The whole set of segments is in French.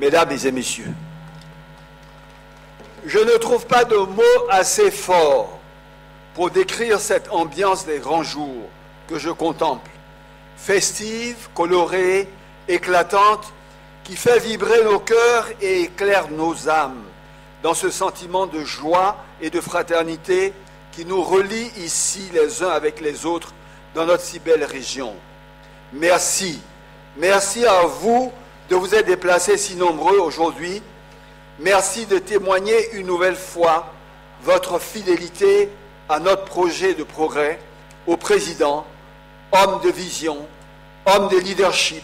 Mesdames et messieurs, je ne trouve pas de mots assez forts pour décrire cette ambiance des grands jours que je contemple, festive, colorée, éclatante, qui fait vibrer nos cœurs et éclaire nos âmes dans ce sentiment de joie et de fraternité qui nous relie ici les uns avec les autres dans notre si belle région. Merci. Merci à vous de vous être déplacés si nombreux aujourd'hui. Merci de témoigner une nouvelle fois votre fidélité à notre projet de progrès, au président, homme de vision, homme de leadership,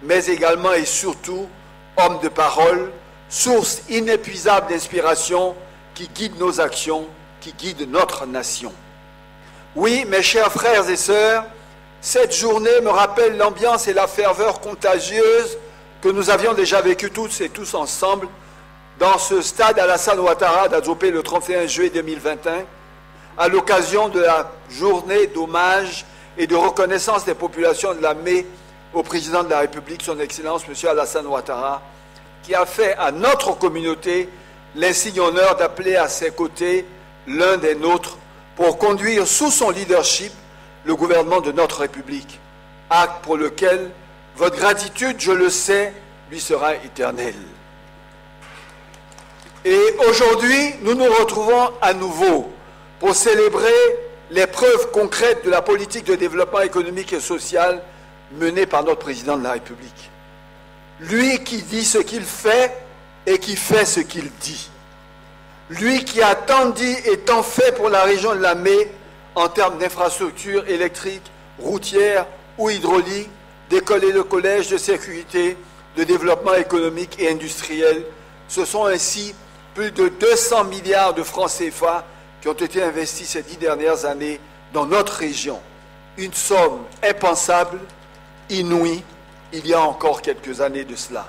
mais également et surtout homme de parole, source inépuisable d'inspiration qui guide nos actions, qui guide notre nation. Oui, mes chers frères et sœurs, cette journée me rappelle l'ambiance et la ferveur contagieuse que nous avions déjà vécues toutes et tous ensemble dans ce stade Alassane Ouattara d'Adzopé le 31 juillet 2021, à l'occasion de la journée d'hommage et de reconnaissance des populations de la Mai au président de la République, son Excellence M. Alassane Ouattara, qui a fait à notre communauté l'insigne honneur d'appeler à ses côtés l'un des nôtres pour conduire sous son leadership le gouvernement de notre République, acte pour lequel votre gratitude, je le sais, lui sera éternelle. Et aujourd'hui, nous nous retrouvons à nouveau pour célébrer les preuves concrètes de la politique de développement économique et social menée par notre président de la République. Lui qui dit ce qu'il fait et qui fait ce qu'il dit. Lui qui a tant dit et tant fait pour la région de la Mai en termes d'infrastructures électriques, routières ou hydrauliques, d'écoles et de collèges, de sécurité, de développement économique et industriel. Ce sont ainsi plus de 200 milliards de francs CFA qui ont été investis ces 10 dernières années dans notre région. Une somme impensable, inouïe, il y a encore quelques années de cela.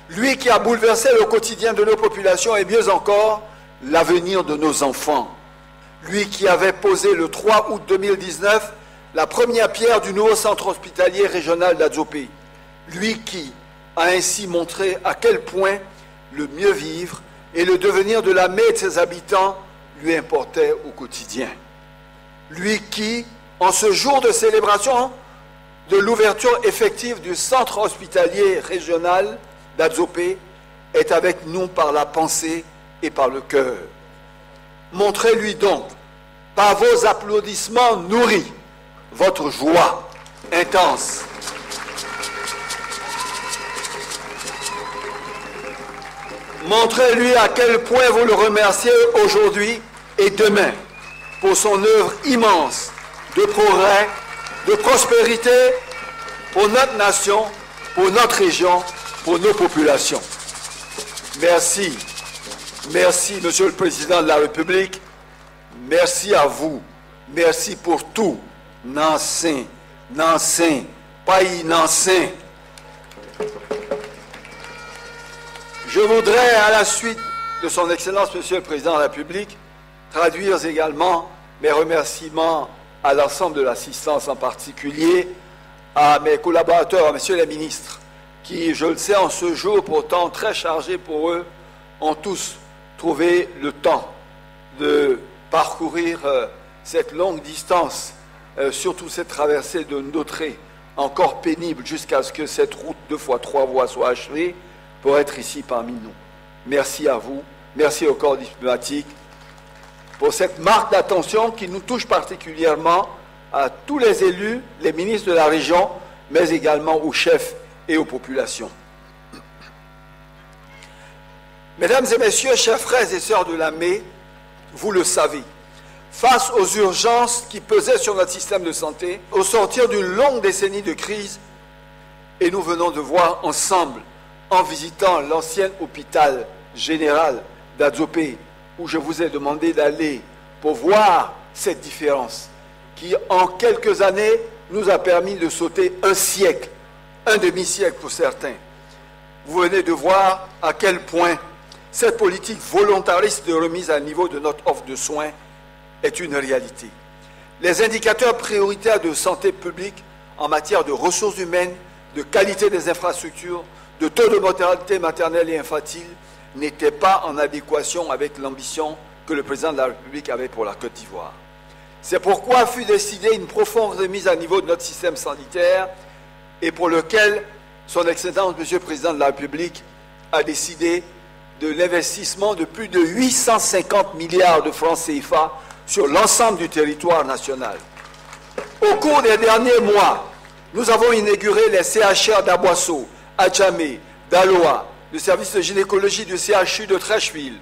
Lui qui a bouleversé le quotidien de nos populations et mieux encore, l'avenir de nos enfants. Lui qui avait posé le 3 août 2019 la première pierre du nouveau centre hospitalier régional d'Adzopé. Lui qui a ainsi montré à quel point le mieux vivre et le devenir de la Mai et de ses habitants lui importait au quotidien. Lui qui, en ce jour de célébration de l'ouverture effective du centre hospitalier régional d'Adzopé, est avec nous par la pensée et par le cœur. Montrez-lui donc, par vos applaudissements nourris, votre joie intense. Montrez-lui à quel point vous le remerciez aujourd'hui et demain pour son œuvre immense de progrès, de prospérité pour notre nation, pour notre région, pour nos populations. Merci. Merci, Monsieur le Président de la République. Merci à vous. Merci pour tout. Nansin, pays Nansin. Je voudrais, à la suite de son Excellence, Monsieur le Président de la République, traduire également mes remerciements à l'ensemble de l'assistance, en particulier à mes collaborateurs, à Messieurs les ministres, qui, je le sais, en ce jour pourtant très chargé pour eux, ont tous trouvé le temps de parcourir cette longue distance, surtout cette traversée de Notré, encore pénible jusqu'à ce que cette route 2x3 voies soit achevée, pour être ici parmi nous. Merci à vous, merci au corps diplomatique pour cette marque d'attention qui nous touche particulièrement à tous les élus, les ministres de la région, mais également aux chefs et aux populations. Mesdames et messieurs, chers frères et sœurs de la Mai, vous le savez, face aux urgences qui pesaient sur notre système de santé, au sortir d'une longue décennie de crise, et nous venons de voir ensemble, en visitant l'ancien hôpital général d'Adzopé, où je vous ai demandé d'aller pour voir cette différence, qui en quelques années nous a permis de sauter un siècle, un demi-siècle pour certains. Vous venez de voir à quel point cette politique volontariste de remise à niveau de notre offre de soins est une réalité. Les indicateurs prioritaires de santé publique en matière de ressources humaines, de qualité des infrastructures, de taux de mortalité maternelle et infantile n'était pas en adéquation avec l'ambition que le président de la République avait pour la Côte d'Ivoire. C'est pourquoi fut décidée une profonde remise à niveau de notre système sanitaire et pour lequel son Excellence, Monsieur le Président de la République, a décidé de l'investissement de plus de 850 milliards de francs CFA sur l'ensemble du territoire national. Au cours des derniers mois, nous avons inauguré les CHR d'Aboisseau, Adjamé, d'Aloa, le service de gynécologie du CHU de Trècheville,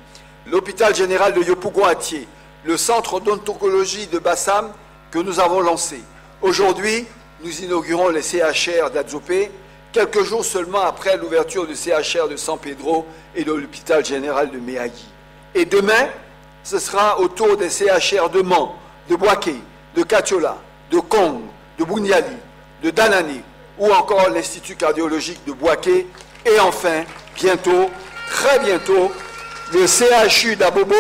l'hôpital général de Yopougon-Atié, le centre d'odontologie de Bassam que nous avons lancé. Aujourd'hui, nous inaugurons les CHR d'Adzopé, quelques jours seulement après l'ouverture du CHR de San Pedro et de l'hôpital général de Méagui. Et demain, ce sera au tour des CHR de Mans, de Boaké, de Katiola, de Kong, de Bouniali, de Danané, ou encore l'Institut cardiologique de Boaké, et enfin, bientôt, très bientôt, le CHU d'Abobo,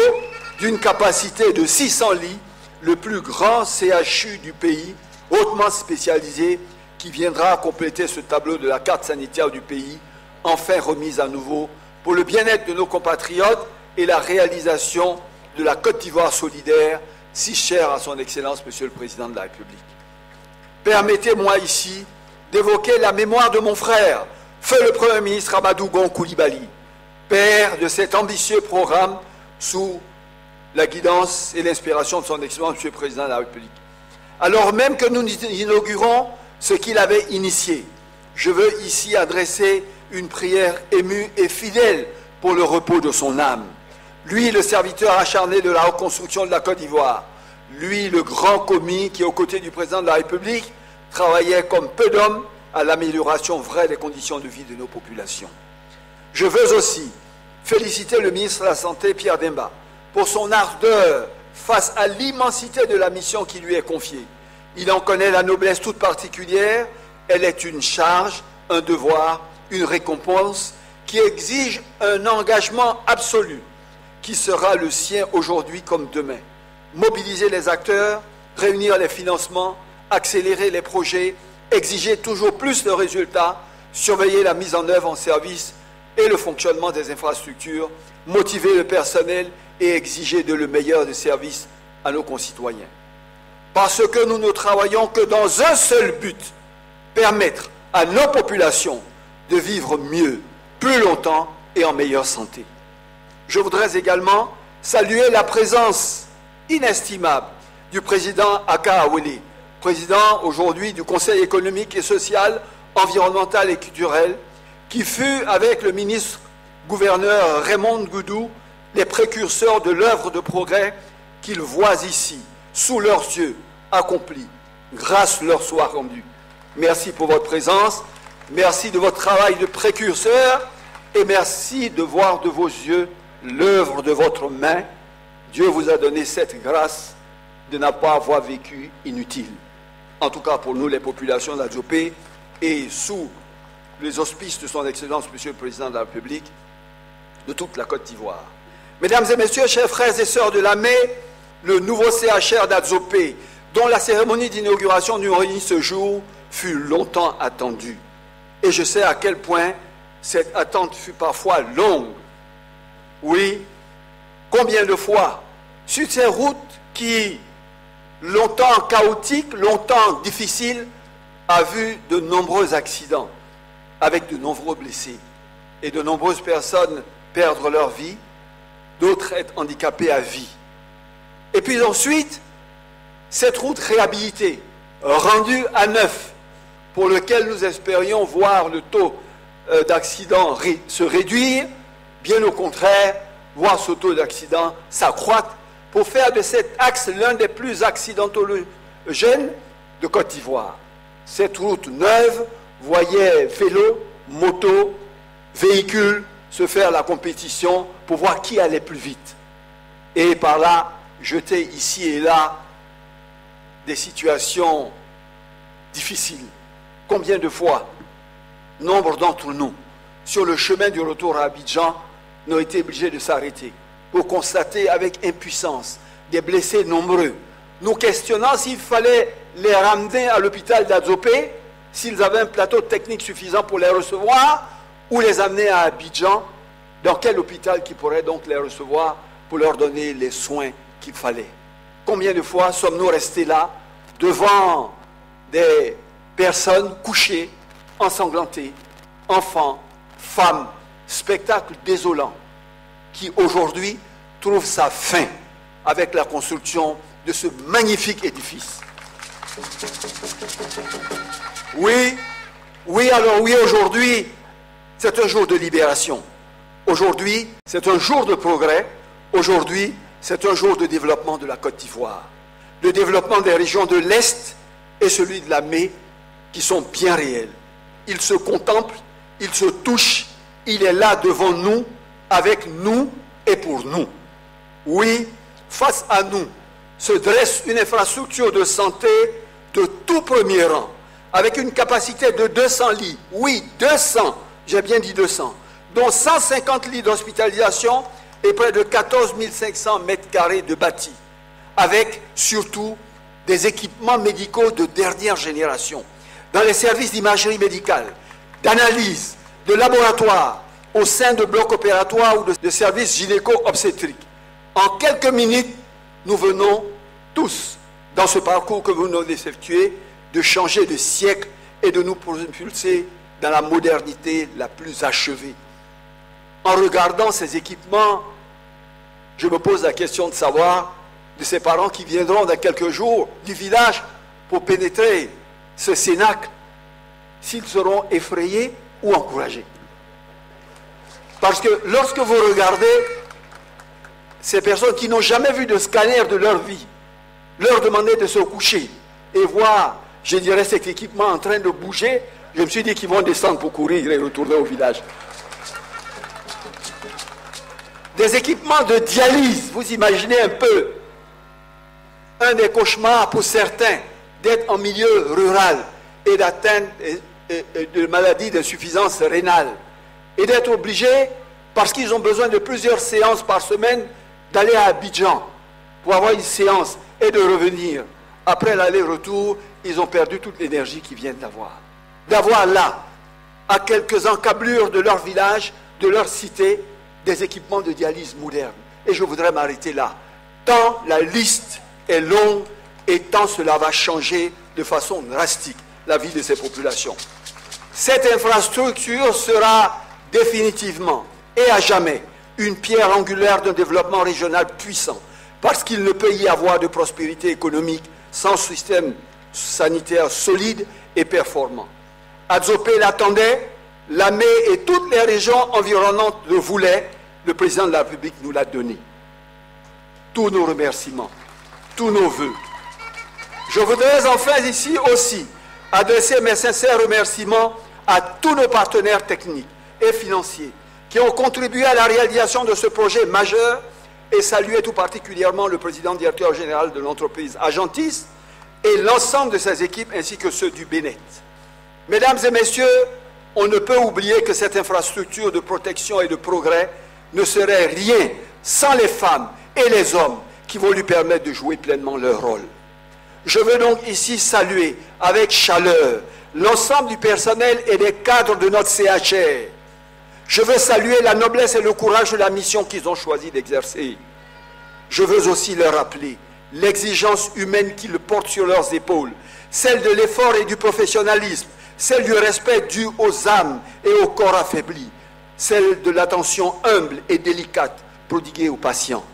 d'une capacité de 600 lits, le plus grand CHU du pays, hautement spécialisé, qui viendra compléter ce tableau de la carte sanitaire du pays, enfin remise à nouveau, pour le bien-être de nos compatriotes et la réalisation de la Côte d'Ivoire solidaire, si chère à son Excellence, Monsieur le Président de la République. Permettez-moi ici d'évoquer la mémoire de mon frère, feu le Premier ministre Amadou Gon Coulibaly, père de cet ambitieux programme sous la guidance et l'inspiration de son Excellence, Monsieur le Président de la République. Alors même que nous inaugurons ce qu'il avait initié, je veux ici adresser une prière émue et fidèle pour le repos de son âme. Lui, le serviteur acharné de la reconstruction de la Côte d'Ivoire, lui, le grand commis qui, aux côtés du Président de la République, travaillait comme peu d'hommes à l'amélioration vraie des conditions de vie de nos populations. Je veux aussi féliciter le ministre de la Santé, Pierre Demba, pour son ardeur face à l'immensité de la mission qui lui est confiée. Il en connaît la noblesse toute particulière. Elle est une charge, un devoir, une récompense qui exige un engagement absolu qui sera le sien aujourd'hui comme demain. Mobiliser les acteurs, réunir les financements, accélérer les projets, exiger toujours plus de résultats, surveiller la mise en œuvre en service et le fonctionnement des infrastructures, motiver le personnel et exiger de le meilleur des services à nos concitoyens. Parce que nous ne travaillons que dans un seul but, permettre à nos populations de vivre mieux, plus longtemps et en meilleure santé. Je voudrais également saluer la présence inestimable du président Aka Awele, président aujourd'hui du Conseil économique et social, environnemental et culturel, qui fut avec le ministre-gouverneur Raymond Goudou les précurseurs de l'œuvre de progrès qu'ils voient ici, sous leurs yeux, accomplie, grâce leur soit rendue. Merci pour votre présence, merci de votre travail de précurseur et merci de voir de vos yeux l'œuvre de votre main. Dieu vous a donné cette grâce de ne pas avoir vécu inutile. En tout cas pour nous, les populations d'Adzopé, et sous les auspices de son Excellence, Monsieur le Président de la République, de toute la Côte d'Ivoire. Mesdames et messieurs, chers frères et sœurs de l'AME, le nouveau CHR d'Adzopé, dont la cérémonie d'inauguration nous réunit ce jour, fut longtemps attendue. Et je sais à quel point cette attente fut parfois longue. Oui, combien de fois, sur ces routes qui, longtemps chaotiques, longtemps difficiles, a vu de nombreux accidents, avec de nombreux blessés, et de nombreuses personnes perdre leur vie, d'autres être handicapées à vie. Et puis ensuite, cette route réhabilitée, rendue à neuf, pour lequel nous espérions voir le taux d'accident se réduire, bien au contraire, voir ce taux d'accident s'accroître, pour faire de cet axe l'un des plus accidentogènes de Côte d'Ivoire. Cette route neuve voyait vélos, motos, véhicules se faire la compétition pour voir qui allait plus vite. Et par là, jeter ici et là des situations difficiles. Combien de fois, nombre d'entre nous, sur le chemin du retour à Abidjan, n'ont été obligés de s'arrêter pour constater avec impuissance des blessés nombreux, nous questionnant s'il fallait les ramener à l'hôpital d'Adzopé, s'ils avaient un plateau technique suffisant pour les recevoir, ou les amener à Abidjan, dans quel hôpital qui pourrait donc les recevoir pour leur donner les soins qu'il fallait. Combien de fois sommes-nous restés là, devant des personnes couchées, ensanglantées, enfants, femmes, spectacle désolant, qui aujourd'hui trouvent sa fin avec la construction de ce magnifique édifice. Oui, aujourd'hui, c'est un jour de libération. Aujourd'hui, c'est un jour de progrès. Aujourd'hui, c'est un jour de développement de la Côte d'Ivoire. Le développement des régions de l'Est et celui de la Mai, qui sont bien réels. Il se contemple, il se touche, il est là devant nous, avec nous et pour nous. Oui, face à nous se dresse une infrastructure de santé de tout premier rang, avec une capacité de 200 lits. Oui, 200, j'ai bien dit 200, dont 150 lits d'hospitalisation et près de 14 500 mètres carrés de bâti, avec surtout des équipements médicaux de dernière génération, dans les services d'imagerie médicale, d'analyse, de laboratoire, au sein de blocs opératoires ou de services gynéco-obstétriques. En quelques minutes, nous venons tous, dans ce parcours que nous venons d'effectuer, de changer de siècle et de nous propulser dans la modernité la plus achevée. En regardant ces équipements, je me pose la question de savoir de ces parents qui viendront dans quelques jours du village pour pénétrer ce cénacle, s'ils seront effrayés ou encouragés. Parce que lorsque vous regardez ces personnes qui n'ont jamais vu de scanner de leur vie, leur demander de se coucher et voir, je dirais, cet équipement en train de bouger, je me suis dit qu'ils vont descendre pour courir et retourner au village. Des équipements de dialyse, vous imaginez un peu, un des cauchemars pour certains d'être en milieu rural et d'atteindre de maladies d'insuffisance rénale et d'être obligés, parce qu'ils ont besoin de plusieurs séances par semaine, d'aller à Abidjan pour avoir une séance et de revenir. Après l'aller-retour, ils ont perdu toute l'énergie qu'ils viennent d'avoir. D'avoir là, à quelques encablures de leur village, de leur cité, des équipements de dialyse modernes. Et je voudrais m'arrêter là. Tant la liste est longue et tant cela va changer de façon drastique la vie de ces populations. Cette infrastructure sera définitivement et à jamais une pierre angulaire d'un développement régional puissant, parce qu'il ne peut y avoir de prospérité économique sans système sanitaire solide et performant. Adzopé l'attendait, la Mai et toutes les régions environnantes le voulaient, le président de la République nous l'a donné. Tous nos remerciements, tous nos vœux. Je voudrais enfin ici aussi adresser mes sincères remerciements à tous nos partenaires techniques et financiers qui ont contribué à la réalisation de ce projet majeur et saluer tout particulièrement le président directeur général de l'entreprise Agentis et l'ensemble de ses équipes ainsi que ceux du Bénet. Mesdames et messieurs, on ne peut oublier que cette infrastructure de protection et de progrès ne serait rien sans les femmes et les hommes qui vont lui permettre de jouer pleinement leur rôle. Je veux donc ici saluer avec chaleur l'ensemble du personnel et des cadres de notre CHR. Je veux saluer la noblesse et le courage de la mission qu'ils ont choisi d'exercer. Je veux aussi leur rappeler l'exigence humaine qu'ils portent sur leurs épaules, celle de l'effort et du professionnalisme, celle du respect dû aux âmes et aux corps affaiblis, celle de l'attention humble et délicate prodiguée aux patients.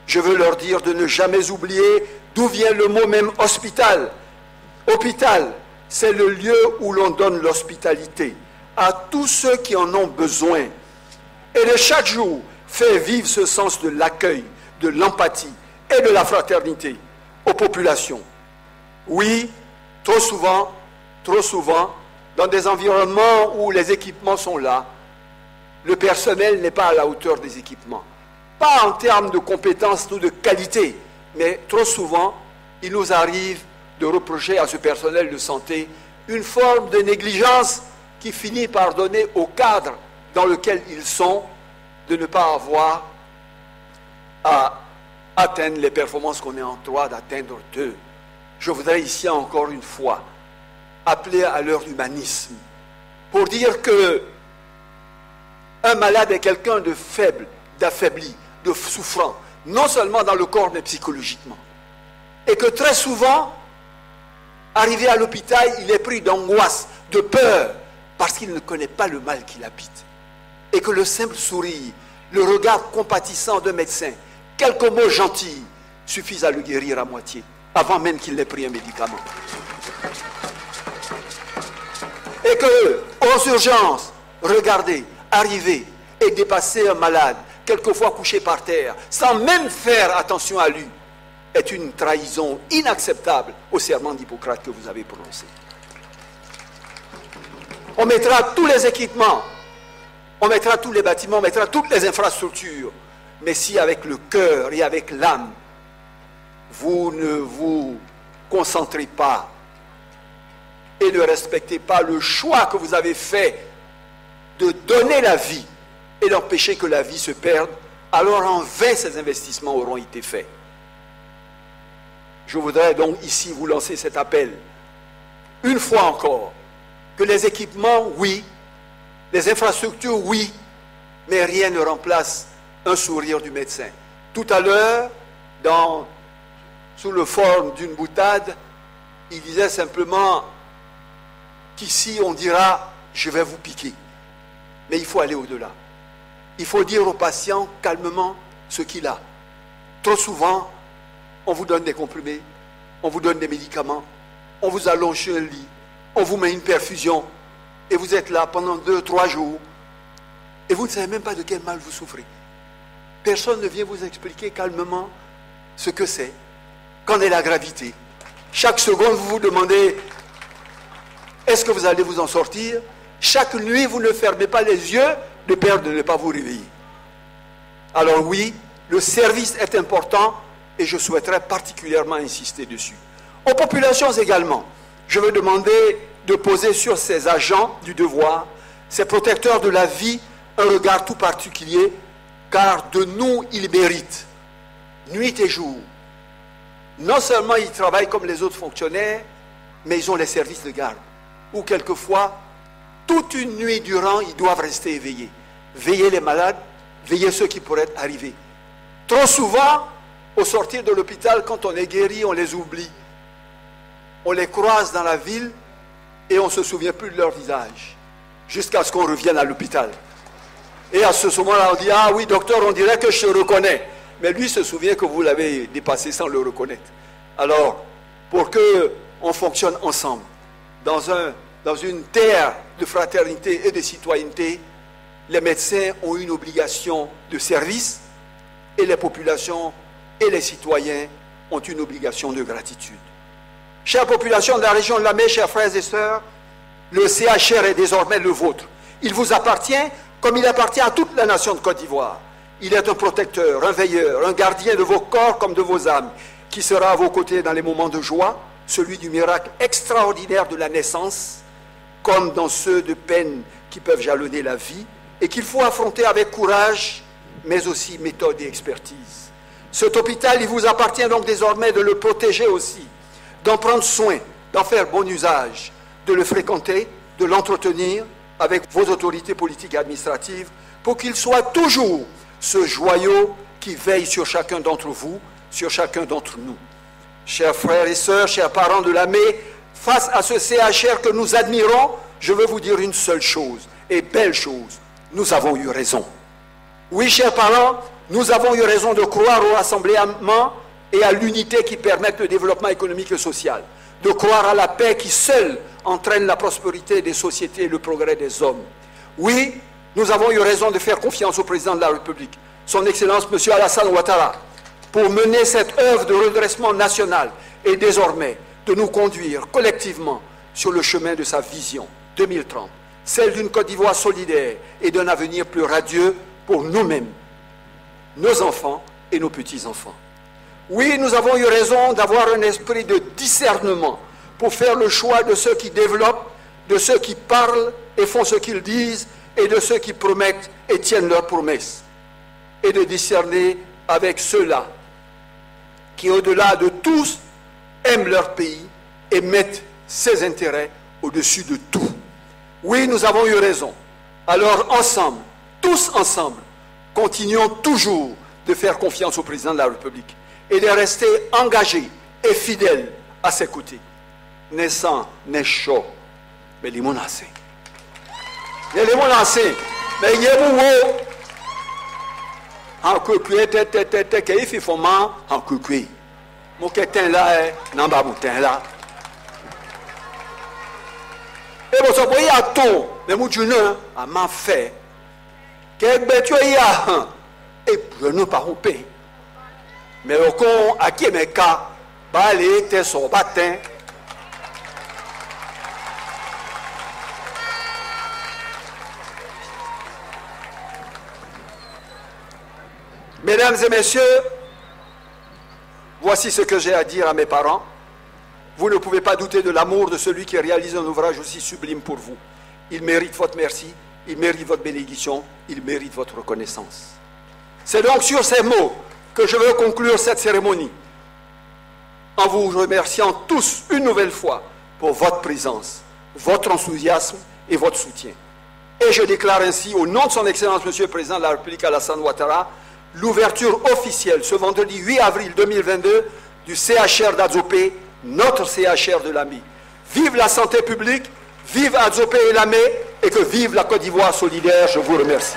Je veux leur dire de ne jamais oublier d'où vient le mot même hospital. Hôpital, c'est le lieu où l'on donne l'hospitalité à tous ceux qui en ont besoin. Et de chaque jour, faire vivre ce sens de l'accueil, de l'empathie et de la fraternité aux populations. Oui, trop souvent, dans des environnements où les équipements sont là, le personnel n'est pas à la hauteur des équipements. Pas en termes de compétences ou de qualité, mais trop souvent, il nous arrive de reprocher à ce personnel de santé une forme de négligence qui finit par donner au cadre dans lequel ils sont de ne pas avoir à atteindre les performances qu'on est en droit d'atteindre d'eux. Je voudrais ici encore une fois appeler à leur humanisme pour dire que Un malade est quelqu'un de faible, d'affaibli, de souffrant, non seulement dans le corps, mais psychologiquement. Et que très souvent, arrivé à l'hôpital, il est pris d'angoisse, de peur, parce qu'il ne connaît pas le mal qui l'habite. Et que le simple sourire, le regard compatissant d'un médecin, quelques mots gentils, suffisent à le guérir à moitié, avant même qu'il n'ait pris un médicament. Et que, aux urgences, regardez, arriver et dépasser un malade, quelquefois couché par terre, sans même faire attention à lui, est une trahison inacceptable au serment d'Hippocrate que vous avez prononcé. On mettra tous les équipements, on mettra tous les bâtiments, on mettra toutes les infrastructures, mais si avec le cœur et avec l'âme, vous ne vous concentrez pas et ne respectez pas le choix que vous avez fait de donner la vie et d'empêcher que la vie se perde, alors en vain ces investissements auront été faits. Je voudrais donc ici vous lancer cet appel, une fois encore, que les équipements, oui, les infrastructures, oui, mais rien ne remplace un sourire du médecin. Tout à l'heure, sous le forme d'une boutade, il disait simplement qu'ici on dira « je vais vous piquer ». Mais il faut aller au-delà. Il faut dire au patient calmement ce qu'il a. Trop souvent, on vous donne des comprimés, on vous donne des médicaments, on vous allonge sur un lit, on vous met une perfusion, et vous êtes là pendant 2-3 jours, et vous ne savez même pas de quel mal vous souffrez. Personne ne vient vous expliquer calmement ce que c'est, qu'en est la gravité. Chaque seconde, vous vous demandez, est-ce que vous allez vous en sortir? Chaque nuit, vous ne fermez pas les yeux de peur de ne pas vous réveiller. Alors oui, le service est important et je souhaiterais particulièrement insister dessus. Aux populations également, je veux demander de poser sur ces agents du devoir, ces protecteurs de la vie, un regard tout particulier, car de nous, ils méritent, nuit et jour. Non seulement ils travaillent comme les autres fonctionnaires, mais ils ont les services de garde, où quelquefois, toute une nuit durant, ils doivent rester éveillés. Veiller les malades, veiller ceux qui pourraient arriver. Trop souvent, au sortir de l'hôpital, quand on est guéri, on les oublie. On les croise dans la ville et on ne se souvient plus de leur visage, jusqu'à ce qu'on revienne à l'hôpital. Et à ce moment-là, on dit, ah oui, docteur, on dirait que je te reconnais. Mais lui se souvient que vous l'avez dépassé sans le reconnaître. Alors, pour qu'on fonctionne ensemble, dans une terre de fraternité et de citoyenneté, les médecins ont une obligation de service et les populations et les citoyens ont une obligation de gratitude. Chère population de la région de la Mer, chers frères et sœurs, le CHR est désormais le vôtre. Il vous appartient comme il appartient à toute la nation de Côte d'Ivoire. Il est un protecteur, un veilleur, un gardien de vos corps comme de vos âmes, qui sera à vos côtés dans les moments de joie, celui du miracle extraordinaire de la naissance, comme dans ceux de peine qui peuvent jalonner la vie, et qu'il faut affronter avec courage, mais aussi méthode et expertise. Cet hôpital, il vous appartient donc désormais de le protéger aussi, d'en prendre soin, d'en faire bon usage, de le fréquenter, de l'entretenir avec vos autorités politiques et administratives, pour qu'il soit toujours ce joyau qui veille sur chacun d'entre vous, sur chacun d'entre nous. Chers frères et sœurs, chers parents de l'AME, face à ce CHR que nous admirons, je veux vous dire une seule chose, et belle chose, nous avons eu raison. Oui, chers parents, nous avons eu raison de croire au rassemblement et à l'unité qui permettent le développement économique et social, de croire à la paix qui seule entraîne la prospérité des sociétés et le progrès des hommes. Oui, nous avons eu raison de faire confiance au président de la République, son Excellence M. Alassane Ouattara, pour mener cette œuvre de redressement national et désormais de nous conduire collectivement sur le chemin de sa vision 2030, celle d'une Côte d'Ivoire solidaire et d'un avenir plus radieux pour nous-mêmes, nos enfants et nos petits-enfants. Oui, nous avons eu raison d'avoir un esprit de discernement pour faire le choix de ceux qui développent, de ceux qui parlent et font ce qu'ils disent, et de ceux qui promettent et tiennent leurs promesses, et de discerner avec ceux-là qui, au-delà de tous, aiment leur pays et mettent ses intérêts au-dessus de tout. Oui, nous avons eu raison. Alors, ensemble, tous ensemble, continuons toujours de faire confiance au président de la République et de rester engagés et fidèles à ses côtés. Naissant, n'est chaud, mais les menacés. Il y a les menacés, mais il y a des en cucué, il fait comment en cucué. Mon quétin là, n'en bas boutin là. Et vous voyez à tout, mais mon Dieu, à m'a fait. Quel bête il y a, et pour nous pas romper. Mais au con, à qui mes cas, balé, t'es son bâtin. Mesdames et messieurs, voici ce que j'ai à dire à mes parents. Vous ne pouvez pas douter de l'amour de celui qui réalise un ouvrage aussi sublime pour vous. Il mérite votre merci, il mérite votre bénédiction, il mérite votre reconnaissance. C'est donc sur ces mots que je veux conclure cette cérémonie, en vous remerciant tous une nouvelle fois pour votre présence, votre enthousiasme et votre soutien. Et je déclare ainsi, au nom de son Excellence, Monsieur le Président de la République Alassane Ouattara, l'ouverture officielle ce vendredi 8 avril 2022 du CHR d'Adzopé, notre CHR de Lamé. Vive la santé publique, vive Adzopé et Lamé, et que vive la Côte d'Ivoire solidaire. Je vous remercie.